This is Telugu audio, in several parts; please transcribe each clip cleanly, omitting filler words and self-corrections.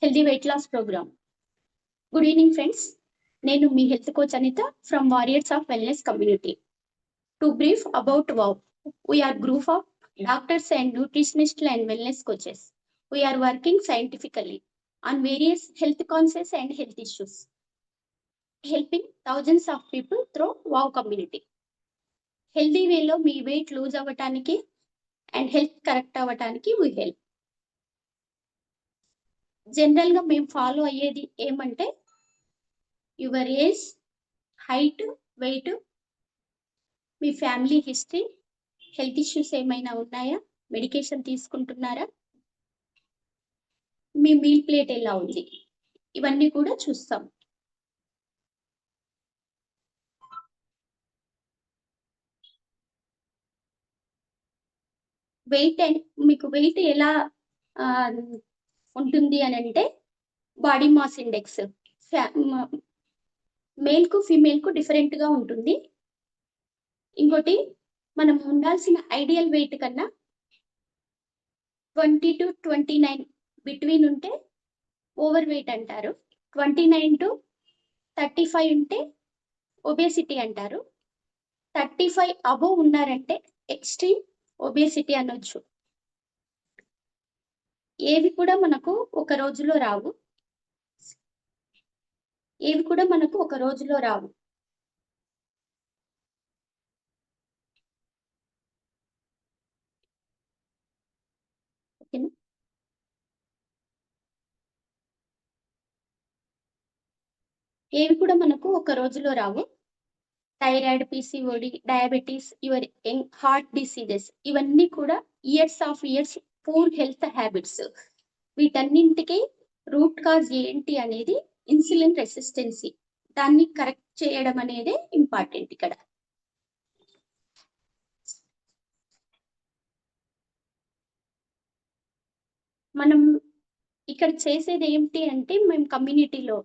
Healthy weight loss program. Good evening friends, నేను మీ health coach Anitha from warriors of wellness community. To brief about WOW, we are group of doctors and nutritionists and wellness coaches. We are working scientifically on various health concerns and health issues, helping thousands of people through WOW community. Healthy వేలో మీ వెయిట్ లూజ్ అవ్వటానికి అండ్ హెల్త్ కరెక్ట్ అవ్వటానికి వీ హెల్ప్. జనరల్గా మేము ఫాలో అయ్యేది ఏమంటే యువర్ ఏజ్, హైట్, వెయిట్, మీ ఫ్యామిలీ హిస్టరీ, హెల్త్ ఇష్యూస్ ఏమైనా ఉన్నాయా, మెడికేషన్ తీసుకుంటున్నారా, మీ మీల్ ప్లేట్ ఎలా ఉంది, ఇవన్నీ కూడా చూస్తాం. వెయిట్ మీకు వెయిట్ ఎలా ఉంటుంది అని అంటే బాడీ మాస్ ఇండెక్స్ మేల్కు ఫీమేల్కు డిఫరెంట్గా ఉంటుంది. ఇంకోటి, మనం ఉండాల్సిన ఐడియల్ వెయిట్ కన్నా 20 to 29 బిట్వీన్ ఉంటే ఓవర్ వెయిట్ అంటారు. 29 to 35 ఉంటే ఒబేసిటీ అంటారు. 35 అబోవ్ ఉన్నారంటే ఎక్స్ట్రీమ్ ఒబేసిటీ అనొచ్చు. ఏవి కూడా మనకు ఒక రోజులో రావు. ఓకేనా? ఏవి కూడా మనకు ఒక రోజులో రావు. Thyroid, PCOD, diabetes, your heart diseases, ఇవన్నీ కూడా years of years poor health habits. వీటన్నింటికి రూట్ కాజ్ ఏంటి అనేది ఇన్సులిన్ రెసిస్టెన్సీ. దాన్ని కరెక్ట్ చేయడం అనేది ఇంపార్టెంట్. ఇక్కడ మనం ఇక్కడ చేసేది ఏంటి అంటే, మేము కమ్యూనిటీలో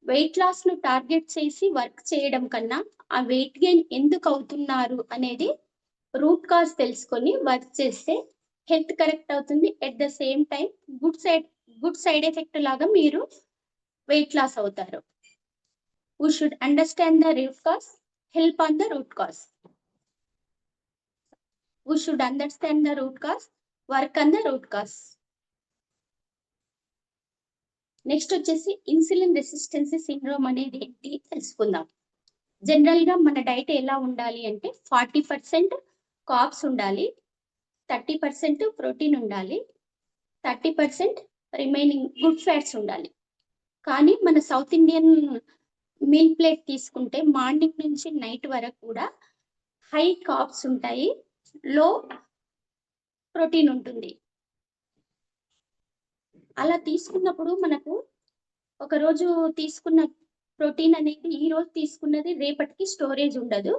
వెయిట్ లాస్ ను టార్గెట్ చేసి వర్క్ చేయడం కన్నా ఆ వెయిట్ గెయిన్ ఎందుకు అవుతున్నారు అనేది రూట్ కాజ్ తెలుసుకొని వర్క్ చేస్తే హెల్త్ కరెక్ట్ అవుతుంది. At the same time good side effect లాగా మీరు వెయిట్ లాస్ అవుతారు. We should understand the root cause, help on the root cause. We should understand the root cause, work on the root cause. Next వచ్చేసి ఇన్సులిన్ రెసిస్టెన్సీ సిండ్రోమ్ అనేది ఏంటి తెలుసుకుందాం. జనరల్ గా మన డైట్ ఎలా ఉండాలి అంటే 40% కార్బ్స్ ఉండాలి, 30% ప్రోటీన్ ఉండాలి, 30% రిమైనింగ్ గుడ్ ఫ్యాట్స్ ఉండాలి. కానీ మన సౌత్ ఇండియన్ మీల్ ప్లేట్ తీసుకుంటే మార్నింగ్ నుంచి నైట్ వరకు కూడా హై కార్బ్స్ ఉంటాయి, లో ప్రోటీన్ ఉంటుంది. అలా తీసుకున్నప్పుడు మనకు ఒక రోజు తీసుకున్న ప్రోటీన్ అనేది ఈ రోజు తీసుకున్నది రేపటికి స్టోరేజ్ ఉండదు.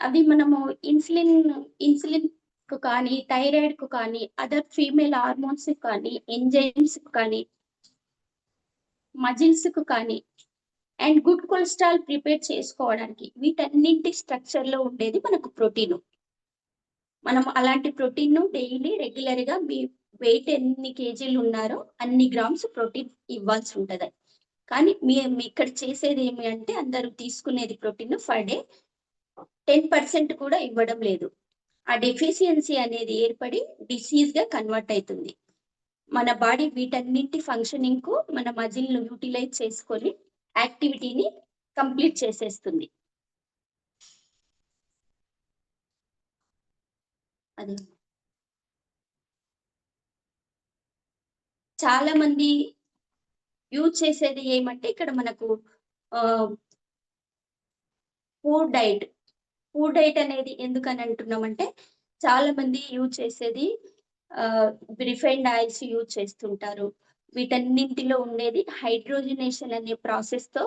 అది మనము ఇన్సులిన్ కు కానీ, థైరాయిడ్ కు కానీ, అదర్ ఫీమేల్ హార్మోన్స్ కానీ, ఎంజైమ్స్ కు కానీ, మజిల్స్ కు కానీ, అండ్ గుడ్ కొలెస్ట్రాల్ ప్రిపేర్ చేసుకోవడానికి, వీటన్నింటి స్ట్రక్చర్ లో ఉండేది మనకు ప్రోటీన్. మనం అలాంటి ప్రోటీన్ ను డైలీ రెగ్యులర్ గా మీ వెయిట్ ఎన్ని కేజీలు ఉన్నారో అన్ని గ్రామ్స్ ప్రోటీన్ ఇవ్వాల్సి ఉంటది. కానీ మీ ఇక్కడ చేసేది ఏమి అంటే, అందరూ తీసుకునేది ప్రోటీన్ ఫర్ డే 10% కూడా ఇవ్వడం లేదు. ఆ డెఫిషియన్సీ అనేది ఏర్పడి డిసీజ్ గా కన్వర్ట్ అవుతుంది. మన బాడీ వీటన్నింటి ఫంక్షనింగ్ కు మన మజిల్ ను యూటిలైజ్ చేసుకొని యాక్టివిటీని కంప్లీట్ చేసేస్తుంది. అది చాలా మంది యూజ్ చేసేది ఏమంటే, ఇక్కడ మనకు పూర్ డైట్ అనేది ఎందుకని అంటున్నామంటే, చాలా మంది యూజ్ చేసేది రిఫైన్డ్ ఆయిల్స్ యూజ్ చేస్తుంటారు. వీటన్నింటిలో ఉండేది హైడ్రోజనేషన్ అనే ప్రాసెస్ తో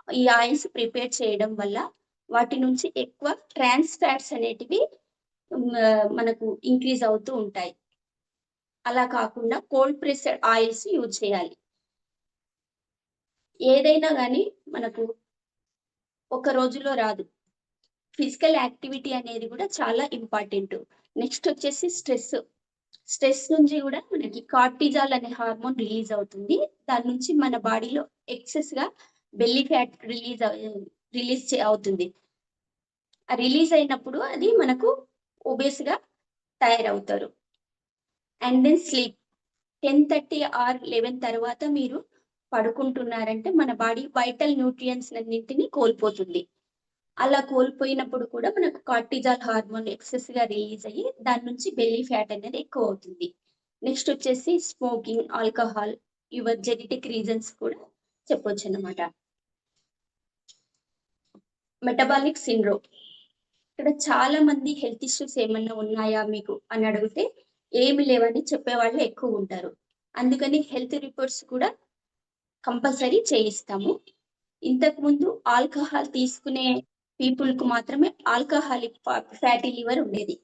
ఈ ఆయిల్స్ ప్రిపేర్ చేయడం వల్ల వాటి నుంచి ఎక్కువ ట్రాన్స్ ఫ్యాట్స్ అనేటివి మనకు ఇంక్రీజ్ అవుతూ ఉంటాయి. అలా కాకుండా కోల్డ్ ప్రెస్డ్ ఆయిల్స్ యూజ్ చేయాలి. ఏదైనా కానీ మనకు ఒక రోజులో రాదు. ఫిజికల్ యాక్టివిటీ అనేది కూడా చాలా ఇంపార్టెంట్. నెక్స్ట్ వచ్చేసి స్ట్రెస్. స్ట్రెస్ నుంచి కూడా మనకి కార్టిజాల్ అనే హార్మోన్ రిలీజ్ అవుతుంది. దాని నుంచి మన బాడీలో ఎక్సెస్ గా బెల్లీ ఫ్యాట్ రిలీజ్ అవుతుంది. ఆ రిలీజ్ అయినప్పుడు అది మనకు ఒబేస్ గా తయారవుతారు. అండ్ దెన్ స్లీప్ 10:30 ఆర్ 11 తర్వాత మీరు పడుకుంటున్నారంటే మన బాడీ వైటల్ న్యూట్రియంట్స్ అన్నింటినీ కోల్పోతుంది. అలా కోల్పోయినప్పుడు కూడా మనకు కార్టిజాల్ హార్మోన్ ఎక్సెస్ గా రిలీజ్ అయ్యి దాని నుంచి బెల్లీ ఫ్యాట్ అనేది ఎక్కువ అవుతుంది. నెక్స్ట్ వచ్చేసి smoking, alcohol, your genetic reasons కూడా చెప్పొచ్చు అన్నమాట. మెటబాలిక్ సిండ్రోమ్, ఇక్కడ చాలా మంది హెల్త్ ఇష్యూస్ ఏమన్నా ఉన్నాయా మీకు అని అడిగితే ఏమి లేవని చెప్పేవాళ్ళు ఎక్కువ ఉంటారు. అందుకని హెల్త్ రిపోర్ట్స్ కూడా కంపల్సరీ చేయిస్తాము. ఇంతకు ముందు ఆల్కహాల్ తీసుకునే పీపుల్ కు మాత్రమే ఆల్కహాలిక్ ఫ్యాటీ లివర్ ఉండేది.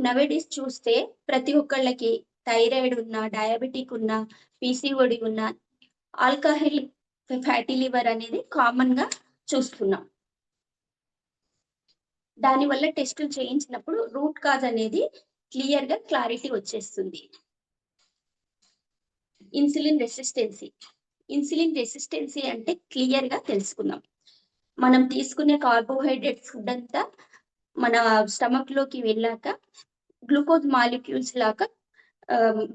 నవేడేస్ చూస్తే ప్రతి ఒక్కళ్ళకి థైరాయిడ్ ఉన్నా, డయాబెటిక్ ఉన్నా, పీసీఓడి ఉన్నా ఆల్కహాలిక్ ఫ్యాటీ లివర్ అనేది కామన్ గా చూస్తున్నాం. దానివల్ల టెస్టులు చేయించినప్పుడు రూట్ కాజ్ అనేది క్లియర్ గా క్లారిటీ వచ్చేస్తుంది. ఇన్సులిన్ రెసిస్టెన్సీ, ఇన్సులిన్ రెసిస్టెన్సీ అంటే క్లియర్ గా తెలుసుకుందాం. మనం తీసుకునే కార్బోహైడ్రేట్ ఫుడ్ అంతా మన స్టమక్ లోకి వెళ్ళాక గ్లూకోజ్ మాలిక్యూల్స్ లాగా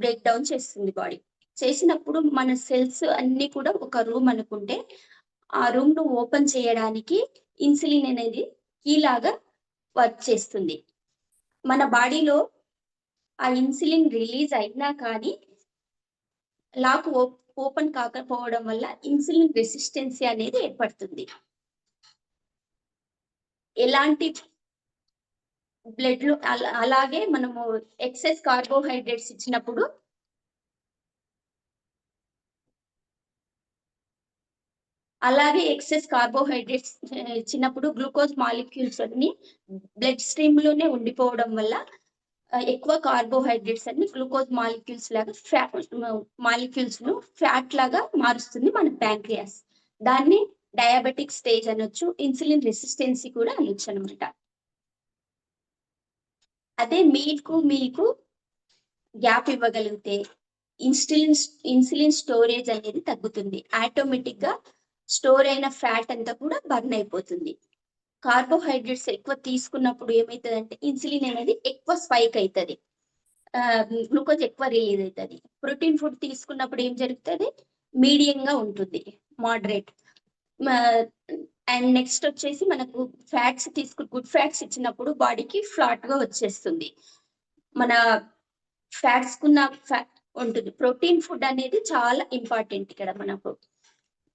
బ్రేక్ డౌన్ చేస్తుంది బాడీ. చేసినప్పుడు మన సెల్స్ అన్ని కూడా ఒక రూమ్ అనుకుంటే ఆ రూమ్ ను ఓపెన్ చేయడానికి ఇన్సులిన్ అనేది కీలాగా వర్క్ చేస్తుంది. మన బాడీలో ఆ ఇన్సులిన్ రిలీజ్ అయినా కానీ లాక్ ఓపెన్ కాకపోవడం వల్ల ఇన్సులిన్ రెసిస్టెన్సీ అనేది ఏర్పడుతుంది. ఎలాంటి బ్లడ్ లో అలాగే మనము ఎక్సెస్ కార్బోహైడ్రేట్స్ ఇచ్చినప్పుడు గ్లూకోజ్ మాలిక్యూల్స్ అన్ని బ్లడ్ స్ట్రీమ్ లోనే ఉండిపోవడం వల్ల ఎక్కువ కార్బోహైడ్రేట్స్ అన్ని గ్లూకోజ్ మాలిక్యూల్స్ లాగా మాలిక్యూల్స్ ను ఫ్యాట్ లాగా మారుస్తుంది మన ప్యాంక్రియాస్. దాన్ని డయాబెటిక్ స్టేజ్ అనొచ్చు, ఇన్సులిన్ రెసిస్టెన్సీ కూడా అనొచ్చు అనమాట. అదే మీకు గ్యాప్ ఇవ్వగలిగితే ఇన్సులిన్ స్టోరేజ్ అనేది తగ్గుతుంది. ఆటోమేటిక్ గా స్టోర్ అయిన ఫ్యాట్ అంతా కూడా బర్న్ అయిపోతుంది. కార్బోహైడ్రేట్స్ ఎక్కువ తీసుకున్నప్పుడు ఏమవుతుంది ఇన్సులిన్ అనేది ఎక్కువ స్పైక్ అవుతుంది, గ్లూకోజ్ ఎక్కువ రిలీజ్ అవుతుంది. ప్రోటీన్ ఫుడ్ తీసుకున్నప్పుడు ఏం జరుగుతుంది, మీడియంగా ఉంటుంది, మోడరేట్. అండ్ నెక్స్ట్ వచ్చేసి మనకు గుడ్ ఫ్యాట్స్ ఇచ్చినప్పుడు బాడీకి ఫ్లాట్ గా వచ్చేస్తుంది. మన ఫ్యాట్స్ కున్న ఉంటుంది. ప్రోటీన్ ఫుడ్ అనేది చాలా ఇంపార్టెంట్. ఇక్కడ మనకు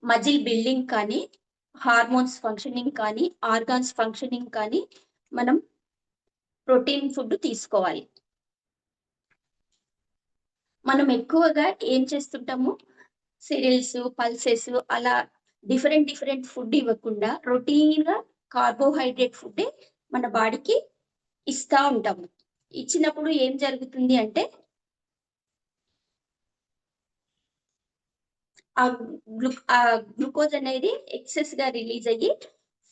మజిల్ బిల్డింగ్ కానీ, హార్మోన్స్ ఫంక్షనింగ్ కానీ, ఆర్గాన్స్ ఫంక్షనింగ్ కానీ మనం ప్రోటీన్ ఫుడ్ తీసుకోవాలి. మనం ఎక్కువగా ఏం చేస్తుంటాము, సిరియల్స్, పల్సెస్ అలా డిఫరెంట్ ఫుడ్ ఇవ్వకుండా రొటీన్ గా కార్బోహైడ్రేట్ ఫుడ్ మన బాడీకి ఇస్తా ఉంటాము. ఇచ్చినప్పుడు ఏం జరుగుతుంది అంటే ఆ గ్లూకోజ్ అనేది ఎక్సెస్ గా రిలీజ్ అయ్యి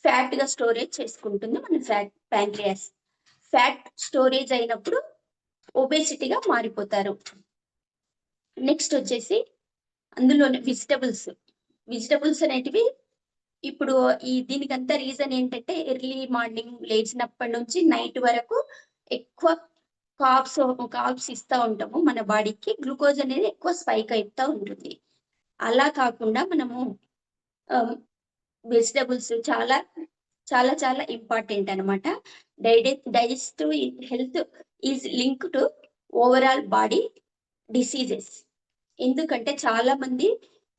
ఫ్యాట్ గా స్టోరేజ్ చేసుకుంటుంది మన ప్యాంక్రియాస్. ఫ్యాట్ స్టోరేజ్ అయినప్పుడు ఒబేసిటీగా మారిపోతారు. నెక్స్ట్ వచ్చేసి అందులోనే వెజిటబుల్స్ అనేటివి ఇప్పుడు దీనికంతా రీజన్ ఏంటంటే ఎర్లీ మార్నింగ్ లేచినప్పటి నుంచి నైట్ వరకు ఎక్కువ కార్బ్స్ ఇస్తా ఉంటాము మన బాడీకి. గ్లూకోజ్ అనేది ఎక్కువ స్పైక్ అవుతా ఉంటుంది. అలా కాకుండా మనము వెజిటబుల్స్ చాలా చాలా చాలా ఇంపార్టెంట్ అనమాట. Digestive health is link to overall body diseases. ఎందుకంటే చాలా మంది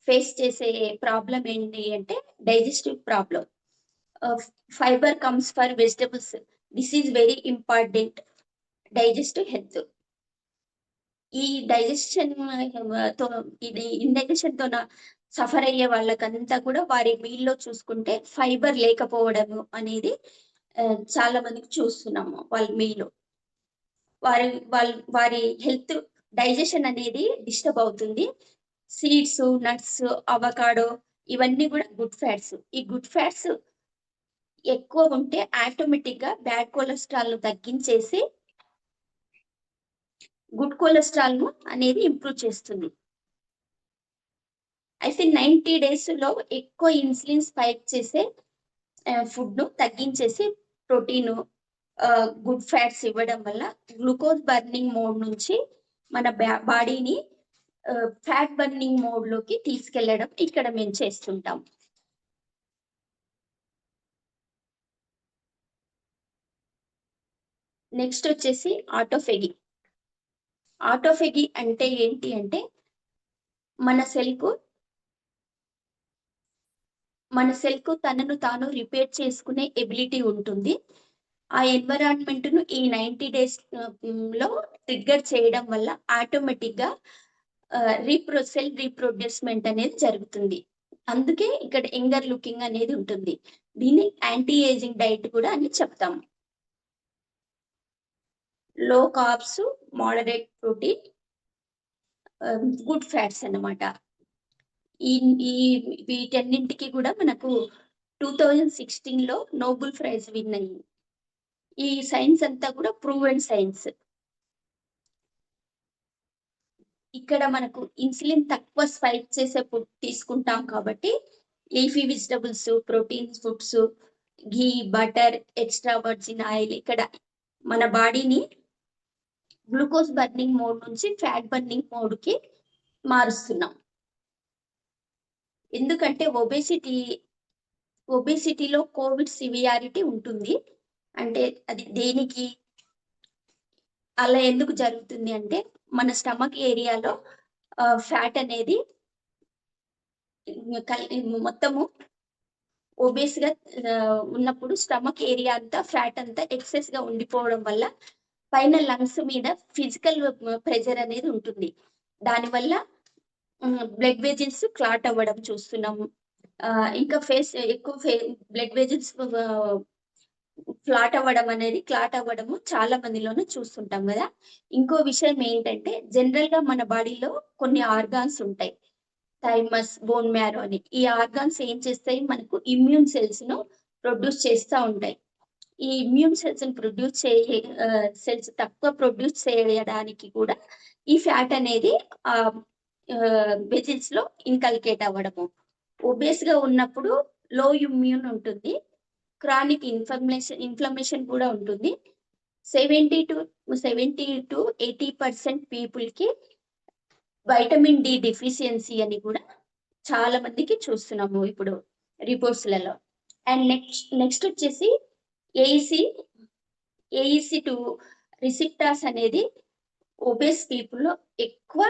ఫేస్ చేసే ప్రాబ్లం ఏంటి అంటే digestive problem. Fibre comes for vegetables, this is very important digestive health. ఈ డైజెషన్ ఇండైజెషన్ తో సఫర్ అయ్యే వాళ్ళకంతా కూడా వారి మీల్లో చూసుకుంటే ఫైబర్ లేకపోవడము అనేది చాలా మందికి చూస్తున్నాము. వాళ్ళ మీలో వారి హెల్త్ డైజెషన్ అనేది డిస్టర్బ్ అవుతుంది. సీడ్స్, నట్స్, అవకాడో ఇవన్నీ కూడా గుడ్ ఫ్యాట్స్. ఈ గుడ్ ఫ్యాట్స్ ఎక్కువ ఉంటే ఆటోమేటిక్ గా బ్యాడ్ కొలెస్ట్రాల్ తగ్గించేసి గుడ్ కొలెస్ట్రాల్ ను అనేది ఇంప్రూవ్ చేస్తుంది. అయితే 90 days లో ఎక్కువ ఇన్సులిన్ స్పైక్ చేసే ఫుడ్ ను తగ్గించేసి ప్రోటీన్, గుడ్ ఫ్యాట్స్ ఇవ్వడం వల్ల గ్లూకోజ్ బర్నింగ్ మోడ్ నుంచి మన బాడీని ఫ్యాట్ బర్నింగ్ మోడ్ లోకి తీసుకెళ్లడం ఇక్కడ మేము చేస్తుంటాం. నెక్స్ట్ వచ్చేసి ఆటోఫెగి. ఆటోఫెగి అంటే ఏంటి అంటే మన సెల్ కు తనను తాను రిపేర్ చేసుకునే ఎబిలిటీ ఉంటుంది. ఆ ఎన్విరాన్మెంట్ ను ఈ 90 days లో ట్రిగ్గర్ చేయడం వల్ల ఆటోమేటిక్ గా సెల్ రీప్రొడ్యూస్మెంట్ అనేది జరుగుతుంది. అందుకే ఇక్కడ యంగర్ లుకింగ్ అనేది ఉంటుంది. దీన్ని యాంటీ ఏజింగ్ డైట్ కూడా అని చెప్తాం. లో carbs, moderate protein, good fats అన్నమాట. ఈ వీటన్నింటికి కూడా మనకు 2016 లో నోబెల్ ప్రైజ్ విన్ అయ్యింది. ఈ సైన్స్ అంతా కూడా ప్రూవెన్ సైన్స్. ఇక్కడ మనకు ఇన్సులిన్ తక్కువ స్పైక్ చేసే ఫుడ్ తీసుకుంటాం కాబట్టి లీఫీ వెజిటబుల్స్, ప్రోటీన్ ఫుడ్స్, ఘీ, బటర్, ఎక్స్ట్రా వర్జిన్ ఆయిల్ ఇక్కడ మన బాడీని గ్లూకోజ్ బర్నింగ్ మోడ్ నుంచి ఫ్యాట్ బర్నింగ్ మోడ్ కి మారుస్తున్నాం. ఎందుకంటే ఒబేసిటీలో కోవిడ్ సివియారిటీ ఉంటుంది. అంటే అది దేనికి అలా ఎందుకు జరుగుతుంది అంటే మన స్టమక్ ఏరియాలో ఫ్యాట్ అనేది మొత్తము ఒబేస్ గా ఉన్నప్పుడు స్టమక్ ఏరియా అంతా ఫ్యాట్ అంతా ఎక్సెస్ గా ఉండిపోవడం వల్ల పైన లంగ్స్ మీద ఫిజికల్ ప్రెజర్ అనేది ఉంటుంది. దానివల్ల బ్లడ్ వెజిల్స్ క్లాట్ అవ్వడం చూస్తున్నాము. ఇంకా ఎక్కువ బ్లడ్ వెజిల్స్ క్లాట్ అవ్వడము చాలా మందిలోనూ చూస్తుంటాం కదా. ఇంకో విషయం ఏంటంటే జనరల్ గా మన బాడీలో కొన్ని ఆర్గాన్స్ ఉంటాయి, థైమస్, బోన్ మ్యారో అని. ఈ ఆర్గాన్స్ ఏం చేస్తాయి, మనకు ఇమ్యూన్ సెల్స్ ను ప్రొడ్యూస్ చేస్తూ ఉంటాయి. ఈ ఇమ్యూన్ సెల్స్ తక్కువ ప్రొడ్యూస్ చేయడానికి కూడా ఈ ఫ్యాట్ అనేది వెజిల్స్ లో ఇన్కల్కేట్ అవ్వడము. ఒబేస్ గా ఉన్నప్పుడు లో ఇమ్యూన్ ఉంటుంది, క్రానిక్ ఇన్ఫ్లమేషన్ కూడా ఉంటుంది. 70 to 80% పీపుల్ కి వైటమిన్ డి డెఫిషియన్సీ అని కూడా చాలా మందికి చూస్తున్నాము ఇప్పుడు రిపోర్ట్స్ లలో. అండ్ నెక్స్ట్ వచ్చేసి AEC2 రిసెప్టార్స్ అనేది ఒబేస్ పీపుల్ లో ఎక్కువ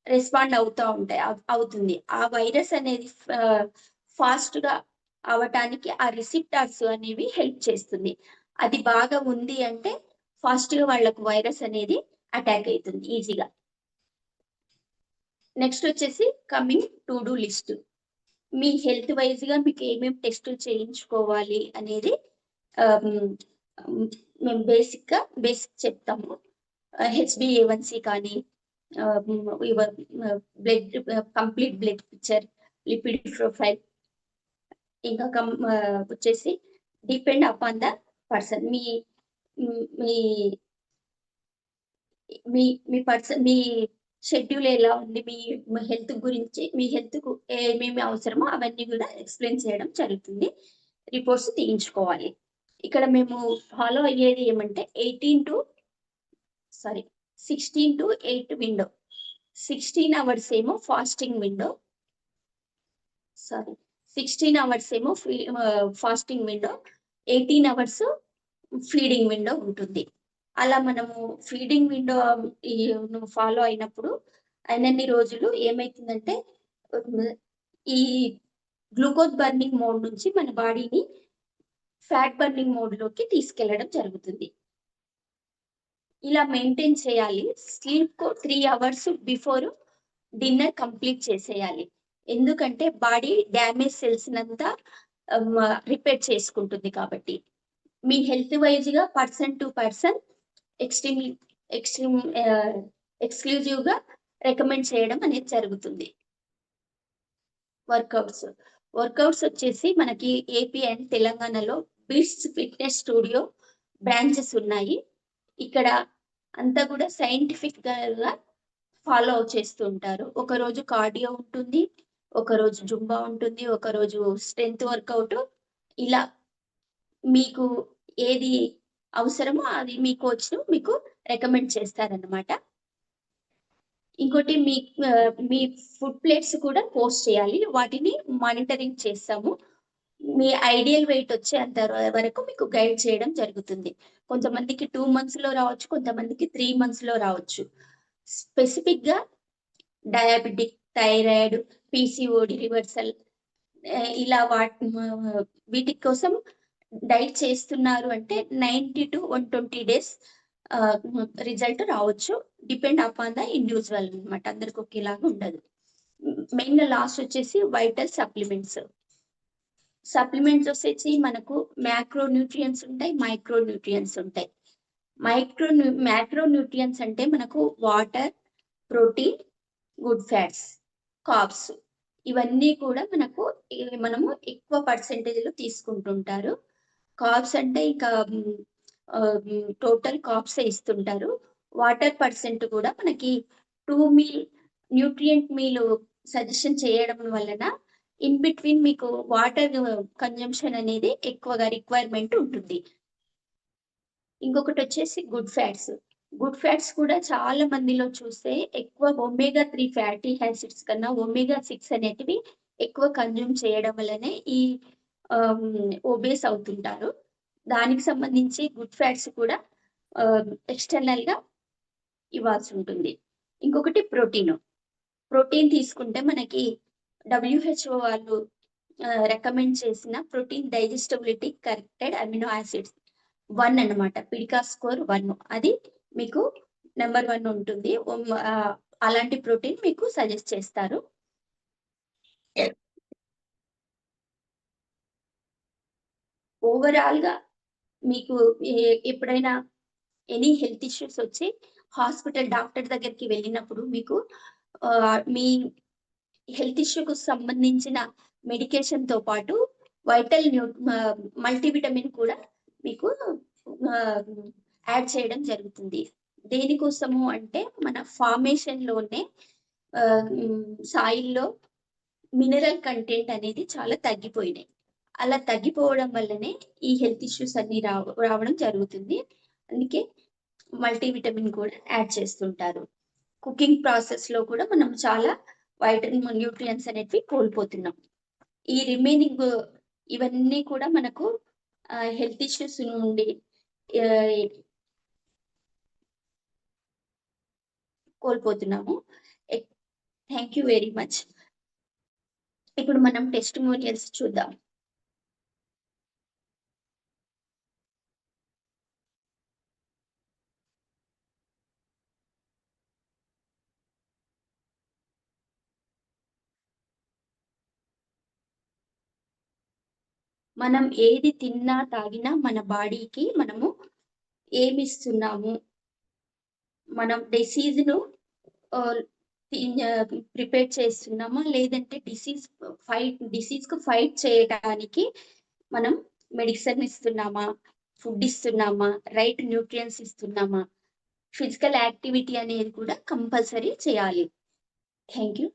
రెస్పాండ్ అవుతుంది. ఆ వైరస్ అనేది ఫాస్ట్ గా అవటానికి ఆ రిసెప్టార్స్ అనేవి హెల్ప్ చేస్తుంది. అది బాగా ఉంది అంటే ఫాస్ట్ గా వాళ్ళకు వైరస్ అనేది అటాక్ అవుతుంది ఈజీగా. నెక్స్ట్ వచ్చేసి coming to do list. Me health wise గా మీకు ఏమేమి టెస్టులు చేయించుకోవాలి అనేది మేము బేసిక్ చెప్తాము. HbA1c కానీ, complete blood picture, lipid profile, ఇంకా వచ్చేసి depend upon the person. Me schedule ఎలా ఉంది, మీ హెల్త్ గురించి, మీ హెల్త్ కు ఏమేమి అవసరమో అవన్నీ కూడా ఎక్స్ప్లెయిన్ చేయడం జరుగుతుంది. రిపోర్ట్స్ తీయించుకోవాలి. ఇక్కడ మేము ఫాలో అయ్యేది ఏమంటే 16 to 8 విండో. 16 hours ఏమో ఫాస్టింగ్ విండో, 16 hours ఏమో fasting window, 18 hours feeding window ఉంటుంది. అలా మనము ఫీడింగ్ విండో ఫాలో అయినప్పుడు అయినన్ని రోజులు ఏమైతుందంటే ఈ గ్లూకోజ్ బర్నింగ్ మోడ్ నుంచి మన బాడీని ఫ్యాట్ బర్నింగ్ మోడ్ లోకి తీసుకెళ్లడం జరుగుతుంది. ఇలా మెయింటైన్ చేయాలి. Sleep 3 hours before dinner complete చేసేయాలి. ఎందుకంటే బాడీ డ్యామేజ్ సెల్స్ నంతా రిపేర్ చేసుకుంటుంది కాబట్టి. మీ హెల్త్ వైజ్ గా పర్సన్ టు పర్సన్ ఎక్స్క్లూజివ్ గా రికమెండ్ చేయడం అనేది జరుగుతుంది. వర్కౌట్స్ వచ్చేసి మనకి ఏపీ అండ్ తెలంగాణలో బీట్స్ ఫిట్నెస్ స్టూడియో బ్రాంచెస్ ఉన్నాయి. ఇక్కడ అంతా కూడా సైంటిఫిక్ గా ఫాలో చేస్తూ ఉంటారు. ఒకరోజు కార్డియో ఉంటుంది, ఒకరోజు జుంబా ఉంటుంది, ఒకరోజు స్ట్రెంత్ వర్కౌట్. ఇలా మీకు ఏది అవసరమో అది మీ కోచ్ మీకు రికమెండ్ చేస్తారన్నమాట. ఇంకోటి మీ ఫుడ్ ప్లేట్స్ కూడా పోస్ట్ చేయాలి. వాటిని మానిటరింగ్ చేస్తాము. మీ ఐడియల్ వెయిట్ వచ్చేంత వరకు మీకు గైడ్ చేయడం జరుగుతుంది. కొంతమందికి 2 మంత్స్ లో రావచ్చు, కొంతమందికి 3 మంత్స్ లో రావచ్చు. స్పెసిఫిక్ గా డయాబెటిక్, థైరాయిడ్, పీసీఓడి రివర్సల్ ఇలా వీటి కోసం డైట్ చేస్తున్నారు అంటే 90 to 120 డేస్ రిజల్ట్ రావచ్చు. డిపెండ్ అపాన్ ద ఇండివిజువల్ అనమాట. అందరికి ఒకేలాగా ఉండదు. మెయిన్ గా లాస్ట్ వచ్చేసి వైటల్ సప్లిమెంట్స్. సప్లిమెంట్స్ వచ్చేసి మనకు మ్యాక్రో న్యూట్రియన్స్ ఉంటాయి, మైక్రో న్యూట్రియన్స్ ఉంటాయి. మ్యాక్రో న్యూట్రియన్స్ అంటే మనకు water, protein, good fats, carbs ఇవన్నీ కూడా మనము ఎక్కువ పర్సెంటేజ్ లో తీసుకుంటుంటారు. కార్బ్స్ అంటే ఇంకా టోటల్ కార్బ్స్ ఇస్తుంటారు. వాటర్ పర్సెంట్ కూడా మనకి 2 మీల్ న్యూట్రియంట్ మీల్ సజెషన్ చేయడం వలన ఇన్ బిట్వీన్ మీకు వాటర్ కన్జంప్షన్ అనేది ఎక్కువగా రిక్వైర్మెంట్ ఉంటుంది. ఇంకొకటి వచ్చేసి గుడ్ ఫ్యాట్స్. గుడ్ ఫ్యాట్స్ కూడా చాలా మందిలో చూస్తే ఎక్కువ ఒమేగా 3 ఫ్యాటీ యాసిడ్స్ కన్నా ఒమేగా 6 అనేటివి ఎక్కువ కన్జ్యూమ్ చేయడం వల్లనే ఈ ఒబేస్ అవుతుంటారు. దానికి సంబంధించి గుడ్ ఫ్యాట్స్ కూడా ఎక్స్టర్నల్ గా ఇవ్వాల్సి ఉంటుంది. ఇంకొకటి ప్రోటీన్ తీసుకుంటే మనకి WHO వాళ్ళు రికమెండ్ చేసిన protein digestibility corrected amino acids 1 అన్నమాట. పిడికా స్కోర్ 1 అది మీకు నెంబర్ 1 ఉంటుంది. అలాంటి ప్రోటీన్ మీకు సజెస్ట్ చేస్తారు. ఓవరాల్ గా మీకు ఎప్పుడైనా ఎనీ హెల్త్ ఇష్యూస్ వచ్చి హాస్పిటల్ డాక్టర్ దగ్గరికి వెళ్ళినప్పుడు మీకు మీ హెల్త్ ఇష్యూకు సంబంధించిన మెడికేషన్ తో పాటు వైటల్ మల్టీవిటమిన్ కూడా మీకు యాడ్ చేయడం జరుగుతుంది. దేనికోసము అంటే మన ఫార్మేషన్ లోనే సాయిల్లో మినరల్ కంటెంట్ అనేది చాలా తగ్గిపోయినాయి. అలా తగ్గిపోవడం వల్లనే ఈ హెల్త్ ఇష్యూస్ అన్ని రావడం జరుగుతుంది. అందుకే మల్టీవిటమిన్ కూడా యాడ్ చేస్తుంటారు. కుకింగ్ ప్రాసెస్ లో కూడా మనం చాలా వైటమిన్ న్యూట్రియన్స్ అనేటివి కోల్పోతున్నాం. ఈ రిమైనింగ్ ఇవన్నీ కూడా మనకు హెల్త్ ఇష్యూస్ నుండి కోల్పోతున్నాము. Thank you very much. ఇప్పుడు మనం టెస్టిమోనియల్స్ చూద్దాం. మనం ఏది తిన్నా తాగినా మన బాడీకి మనము ఏమిస్తున్నాము, మనం డిసీజ్ ను ప్రిపేర్ చేస్తున్నామా లేదంటే డిసీజ్ కు ఫైట్ చేయడానికి మనం మెడిసిన్ ఇస్తున్నామా, ఫుడ్ ఇస్తున్నామా, రైట్ న్యూట్రియన్స్ ఇస్తున్నామా, ఫిజికల్ యాక్టివిటీ అనేది కూడా కంపల్సరీ చేయాలి. Thank you.